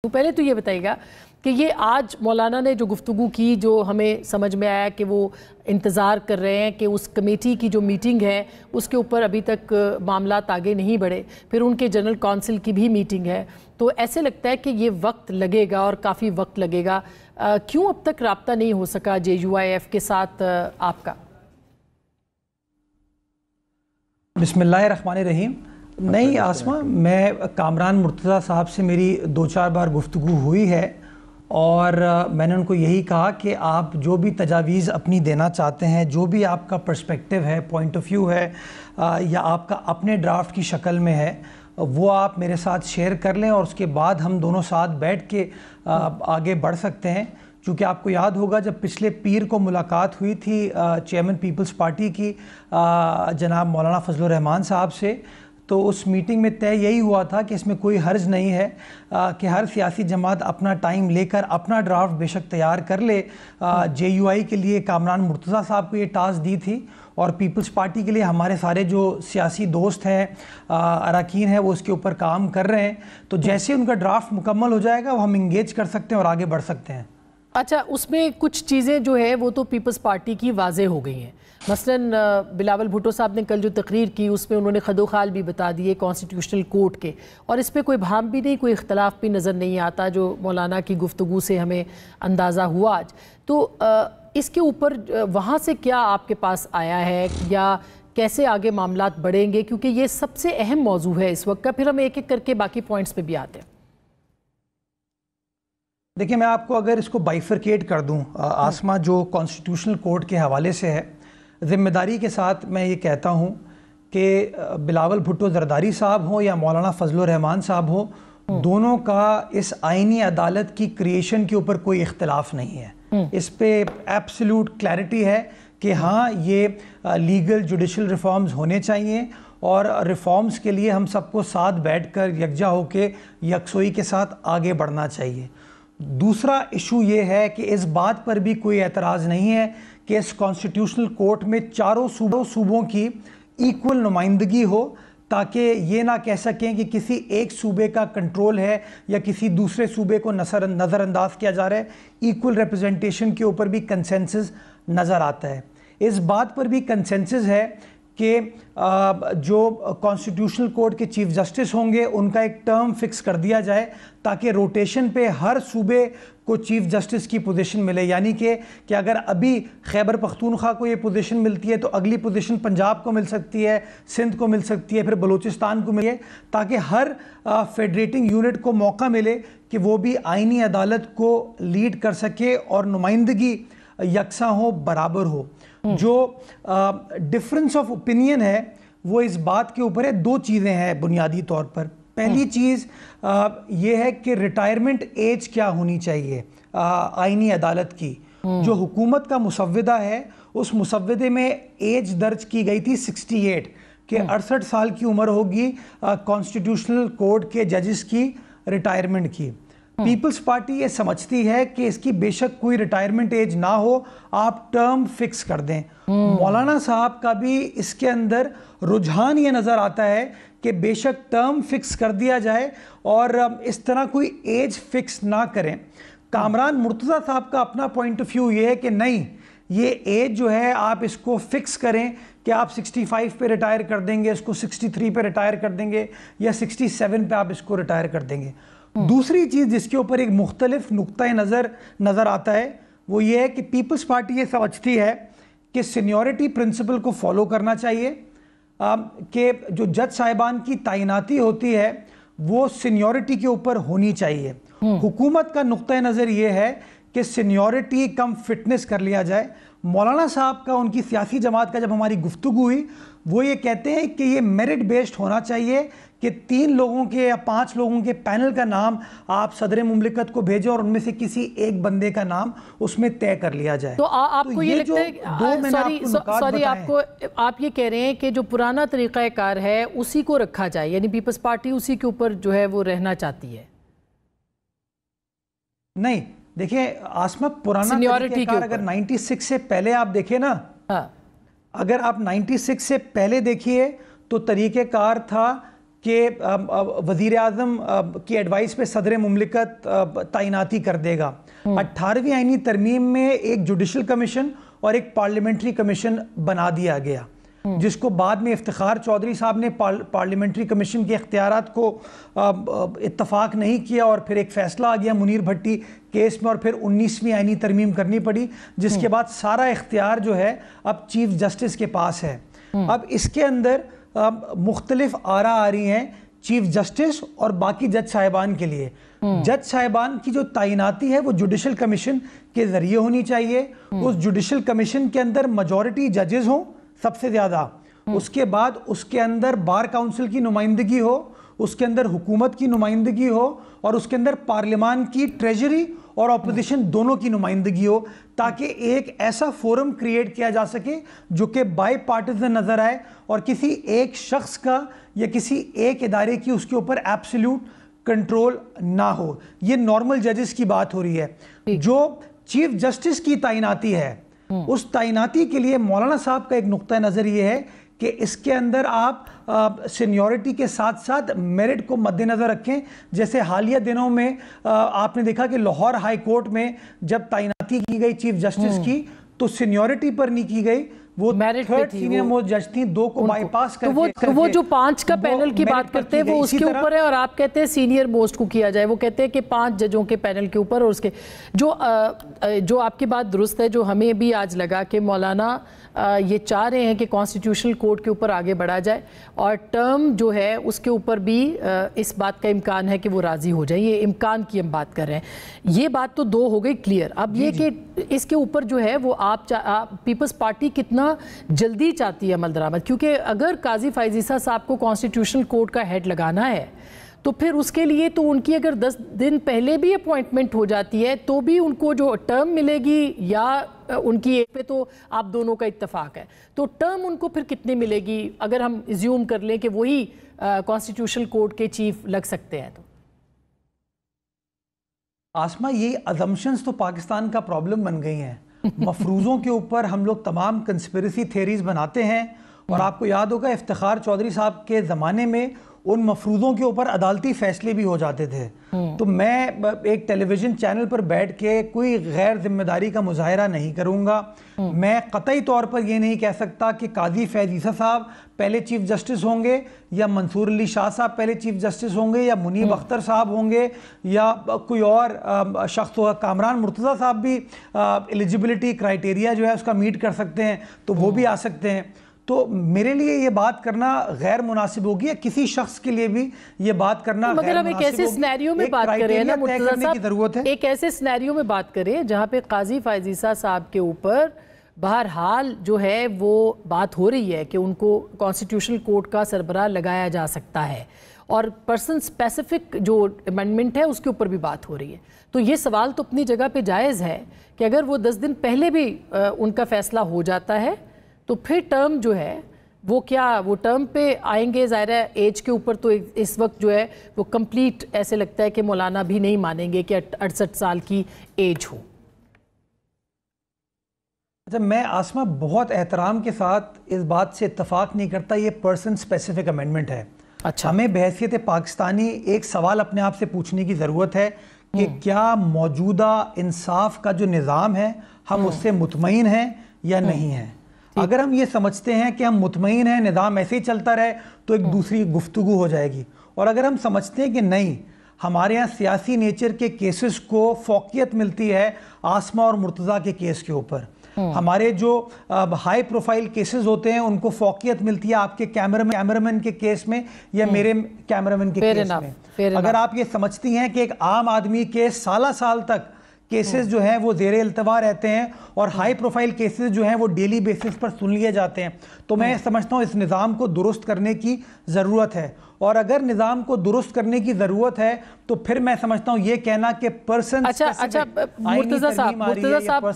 तो पहले तो ये बताइएगा कि ये आज मौलाना ने जो गुफ्तगू की, जो हमें समझ में आया कि वो इंतज़ार कर रहे हैं कि उस कमेटी की जो मीटिंग है उसके ऊपर अभी तक मामलात आगे नहीं बढ़े, फिर उनके जनरल काउंसिल की भी मीटिंग है, तो ऐसे लगता है कि ये वक्त लगेगा और काफ़ी वक्त लगेगा। क्यों अब तक रब्ता नहीं हो सका JUIF के साथ आपका? बिस्मिल्लाहिर्रहमानिर्रहीम। नहीं आसमा, मैं कामरान मुर्तज़ा साहब से मेरी 2-4 बार गुफ्तगू हुई है और मैंने उनको यही कहा कि आप जो भी तजावीज़ अपनी देना चाहते हैं, जो भी आपका पर्सपेक्टिव है, पॉइंट ऑफ व्यू है या आपका अपने ड्राफ्ट की शक्ल में है, वो आप मेरे साथ शेयर कर लें और उसके बाद हम दोनों साथ बैठ के आगे बढ़ सकते हैं। क्योंकि आपको याद होगा जब पिछले पीर को मुलाकात हुई थी चेयरमैन पीपल्स पार्टी की जनाब मौलाना फजलुर रहमान साहब से, तो उस मीटिंग में तय यही हुआ था कि इसमें कोई हर्ज नहीं है कि हर सियासी जमात अपना टाइम लेकर अपना ड्राफ्ट बेशक तैयार कर ले। JUI के लिए कामरान मुर्तज़ा साहब को ये टास्क दी थी और पीपल्स पार्टी के लिए हमारे सारे जो सियासी दोस्त हैं, अरकान हैं, वो उसके ऊपर काम कर रहे हैं। तो जैसे उनका ड्राफ्ट मुकम्मल हो जाएगा वो हम इंगेज कर सकते हैं और आगे बढ़ सकते हैं। अच्छा, उसमें कुछ चीज़ें जो है वो तो पीपल्स पार्टी की वाजे हो गई हैं। मसलन बिलावल भुट्टो साहब ने कल जो तकरीर की उसमें उन्होंने खदोखाल भी बता दिए कॉन्स्टिट्यूशनल कोर्ट के, और इस पर कोई भाम भी नहीं, कोई इख्तलाफ भी नज़र नहीं आता जो मौलाना की गुफ्तगू से हमें अंदाज़ा हुआ आज। तो इसके ऊपर वहाँ से क्या आपके पास आया है या कैसे आगे मामलात बढ़ेंगे, क्योंकि ये सबसे अहम मौजू है इस वक्त का। फिर हम एक एक करके बाकी पॉइंट्स पे भी आते हैं। देखिए, मैं आपको अगर इसको बाइफरकेट कर दूं आसमा, जो कॉन्स्टिट्यूशनल कोर्ट के हवाले से है, ज़िम्मेदारी के साथ मैं ये कहता हूं कि बिलावल भुट्टो ज़रदारी साहब हो या मौलाना फजलुर रहमान साहब हो, दोनों का इस आईनी अदालत की क्रिएशन के ऊपर कोई इख्तलाफ नहीं है। इस पे एब्सोल्यूट क्लैरिटी है कि हाँ, ये लीगल जुडिशल रिफॉर्म्स होने चाहिए और रिफॉर्म्स के लिए हम सबको साथ बैठकर यकजा होकर यकसोई के साथ आगे बढ़ना चाहिए। दूसरा इशू ये है कि इस बात पर भी कोई एतराज़ नहीं है कि इस कॉन्स्टिट्यूशनल कोर्ट में चारों सूबों की इक्वल नुमाइंदगी हो, ताकि ये ना कह सकें कि किसी एक सूबे का कंट्रोल है या किसी दूसरे सूबे को नज़रअंदाज किया जा रहा है। इक्वल रिप्रेजेंटेशन के ऊपर भी कंसेंसस नज़र आता है। इस बात पर भी कंसेंसस है कि जो कॉन्स्टिट्यूशनल कोर्ट के चीफ जस्टिस होंगे उनका एक टर्म फिक्स कर दिया जाए ताकि रोटेशन पे हर सूबे को चीफ जस्टिस की पोजीशन मिले। यानी कि अगर अभी खैबर पख्तूनख्वा को ये पोजीशन मिलती है तो अगली पोजीशन पंजाब को मिल सकती है, सिंध को मिल सकती है, फिर बलूचिस्तान को मिले, ताकि हर फेडरेटिंग यूनिट को मौका मिले कि वो भी आईनी अदालत को लीड कर सके और नुमाइंदगी यकसा हो, बराबर हो। जो डिफरेंस ऑफ ओपिनियन है वो इस बात के ऊपर है। दो चीज़ें हैं बुनियादी तौर पर। पहली चीज़ ये है कि रिटायरमेंट एज क्या होनी चाहिए आईनी अदालत की। जो हुकूमत का मुसव्वदा है उस मुसव्वदे में एज दर्ज की गई थी 68 कि 68 साल की उम्र होगी कॉन्स्टिट्यूशनल कोर्ट के जजेस की रिटायरमेंट की। पीपल्स पार्टी ये समझती है कि इसकी बेशक कोई रिटायरमेंट एज ना हो, आप टर्म फिक्स कर दें। मौलाना साहब का भी इसके अंदर रुझान ये नज़र आता है कि बेशक टर्म फिक्स कर दिया जाए और इस तरह कोई एज फिक्स ना करें। कामरान मुर्तज़ा साहब का अपना पॉइंट ऑफ व्यू ये है कि नहीं, ये एज जो है आप इसको फिक्स करें कि आप 65 पे रिटायर कर देंगे, इसको 63 पे रिटायर कर देंगे या 67 पे आप इसको रिटायर कर देंगे। दूसरी चीज़ जिसके ऊपर एक मुख्तलिफ नुक्ता नज़र आता है वो ये है कि पीपल्स पार्टी ये समझती है कि सीनियरिटी प्रिंसिपल को फॉलो करना चाहिए, कि जो जज साहिबान की तैनाती होती है वो सीनियरिटी के ऊपर होनी चाहिए। हुकूमत का नुक्ता नज़र ये है कि सीनियरिटी कम फिटनेस कर लिया जाए। मौलाना साहब का, उनकी सियासी जमात का जब हमारी गुफ्तगू हुई, वो ये कहते हैं कि ये मेरिट बेस्ड होना चाहिए कि 3 लोगों के या 5 लोगों के पैनल का नाम आप सदर मुमलिकत को भेजें और उनमें से किसी एक बंदे का नाम उसमें तय कर लिया जाए। तो आपको ये लगता है आप ये कह रहे हैं कि जो पुराना तरीक़ाकार है उसी को रखा जाए, यानी पीपल्स पार्टी उसी के ऊपर जो है वो रहना चाहती है? नहीं, देखिए आसमा, पुराना तरीक़ाकार अगर 96 से पहले आप देखें ना, अगर आप 96 से पहले देखिए तो तरीक़ेकार था कि वज़ीर आज़म की एडवाइस पे सदर मुमलिकत तैनाती कर देगा। 18वीं आईनी तरमीम में एक जुडिशल कमीशन और एक पार्लियामेंट्री कमीशन बना दिया गया, जिसको बाद में इफ्तिखार चौधरी साहब ने पार्लियामेंट्री कमीशन के इख्तियारात को इत्तफाक नहीं किया और फिर एक फैसला आ गया मुनीर भट्टी केस में और फिर 19वीं आईनी तरमीम करनी पड़ी, जिसके बाद सारा इख्तियार जो है अब चीफ जस्टिस के पास है। अब इसके अंदर मुख्तलिफ आरा आ रही हैं चीफ जस्टिस और बाकी जज साहिबान के लिए। जज साहिबान की जो तैनाती है वो जुडिशल कमीशन के जरिए होनी चाहिए। उस जुडिशल कमीशन के अंदर मेजॉरिटी जजेस हों सबसे ज्यादा, उसके बाद उसके अंदर बार काउंसिल की नुमाइंदगी हो, उसके अंदर हुकूमत की नुमाइंदगी हो और उसके अंदर पार्लियामान की ट्रेजरी और ऑपोजिशन दोनों की नुमाइंदगी हो, ताकि एक ऐसा फोरम क्रिएट किया जा सके जो कि बाई पार्टिजन नजर आए और किसी एक शख्स का या किसी एक इदारे की उसके ऊपर एब्सोल्यूट कंट्रोल ना हो। ये नॉर्मल जजेस की बात हो रही है। जो चीफ जस्टिस की तैनाती है उस तैनाती के लिए मौलाना साहब का एक नुक्ता नज़र ये है कि इसके अंदर आप सीनियरिटी के साथ साथ मेरिट को मद्देनज़र रखें। जैसे हालिया दिनों में आपने देखा कि लाहौर हाई कोर्ट में जब तैनाती की गई चीफ जस्टिस की तो सीनियरिटी पर नहीं की गई, वो थर्ड सीनियर मोस्ट जज थी, 2 को बाईपास करके तो वो जो 5 का पैनल की बात करते हैं वो उसके ऊपर है और आप कहते हैं सीनियर मोस्ट को किया जाए। वो कहते हैं कि 5 जजों के पैनल के ऊपर और उसके जो आपकी बात दुरुस्त है। जो हमें भी आज लगा कि मौलाना ये चाह रहे हैं कि कॉन्स्टिट्यूशनल कोर्ट के ऊपर आगे बढ़ा जाए और टर्म जो है उसके ऊपर भी इस बात का इम्कान है कि वो राज़ी हो जाए। ये इम्कान की हम बात कर रहे हैं। ये बात तो 2 हो गई क्लियर। अब ये कि इसके ऊपर जो है वो आप पीपल्स पार्टी कितना जल्दी चाहती है अमल दरामद, क्योंकि अगर काजी फायजीसा साहब को कॉन्स्टिट्यूशनल कोर्ट का हेड लगाना है तो फिर उसके लिए तो उनकी अगर 10 दिन पहले भी अपॉइंटमेंट हो जाती है तो भी उनको जो टर्म मिलेगी या उनकी एक पे तो आप दोनों का इत्तेफाक है, तो टर्म उनको फिर कितनी मिलेगी अगर हम इज्यूम कर लें कि वही कॉन्स्टिट्यूशनल कोर्ट के चीफ लग सकते हैं? तो आसमा, ये अजम्पशंस तो पाकिस्तान का प्रॉब्लम बन गई हैं। मफरूज़ों के ऊपर हम लोग तमाम कंस्पिरेसी थेरीज बनाते हैं और आपको याद होगा इफ्तिखार चौधरी साहब के ज़माने में उन मफरूज़ों के ऊपर अदालती फैसले भी हो जाते थे। तो मैं एक टेलीविज़न चैनल पर बैठ के कोई गैर जिम्मेदारी का मुजाहरा नहीं करूँगा। मैं कतई तौर पर ये नहीं कह सकता कि काजी फैज़ ईसा साहब पहले चीफ जस्टिस होंगे या मंसूर अली शाह साहब पहले चीफ जस्टिस होंगे या मुनीब अख्तर साहब होंगे या कोई और शख्स होगा। कामरान मुर्तज़ा साहब भी एलिजिबिलिटी क्राइटेरिया जो है उसका मीट कर सकते हैं, तो वो भी आ सकते हैं। तो मेरे लिए ये बात करना गैर मुनासिब होगी या किसी शख्स के लिए भी ये बात करना मगर हम एक ऐसे सिनेरियो में बात करें ना मुर्तज़ा साहब, की जरूरत है। एक ऐसे सिनेरियो में बात करें जहाँ पे काजी फैज़ ईसा साहब के ऊपर बहरहाल जो है वो बात हो रही है कि उनको कॉन्स्टिट्यूशनल कोर्ट का सरबराह लगाया जा सकता है और पर्सन स्पेसिफिक जो अमेंडमेंट है उसके ऊपर भी बात हो रही है। तो ये सवाल तो अपनी जगह पे जायज़ है कि अगर वो 10 दिन पहले भी उनका फैसला हो जाता है तो फिर टर्म जो है वो क्या वो टर्म पे आएंगे? ज़ाहिर है एज के ऊपर तो इस वक्त जो है वो कंप्लीट ऐसे लगता है कि मौलाना भी नहीं मानेंगे कि 68 साल की एज हो। अच्छा, मैं आसमा बहुत एहतराम के साथ इस बात से इत्तफाक नहीं करता, ये पर्सन स्पेसिफिक अमेंडमेंट है। अच्छा, हमें बहैसियत पाकिस्तानी एक सवाल अपने आप से पूछने की ज़रूरत है कि क्या मौजूदा इंसाफ का जो निज़ाम है हम उससे मुतमईन हैं या नहीं हैं। अगर हम ये समझते हैं कि हम मुतमईन हैं, निज़ाम ऐसे ही चलता रहे, तो एक दूसरी गुफ्तगू हो जाएगी। और अगर हम समझते हैं कि नहीं, हमारे यहाँ सियासी नेचर के केसेस को फौकियत मिलती है आसमा और मुर्तज़ा के केस के ऊपर, हमारे जो हाई प्रोफाइल केसेस होते हैं उनको फौकियत मिलती है आपके कैमरामैन के केस में या मेरे कैमरामैन के केस में। अगर आप ये समझती हैं कि एक आम आदमी के साल तक केसेस जो हैं वो ज़ेरे इल्तवा रहते हैं और हाई प्रोफाइल केसेस जो हैं वो डेली बेसिस पर सुन लिए जाते हैं, तो मैं समझता हूँ इस निज़ाम को दुरुस्त करने की ज़रूरत है। और अगर निज़ाम को दुरुस्त करने की ज़रूरत है तो फिर मैं समझता हूँ ये कहना कि पर्सन अच्छा मुर्तज़ा साहब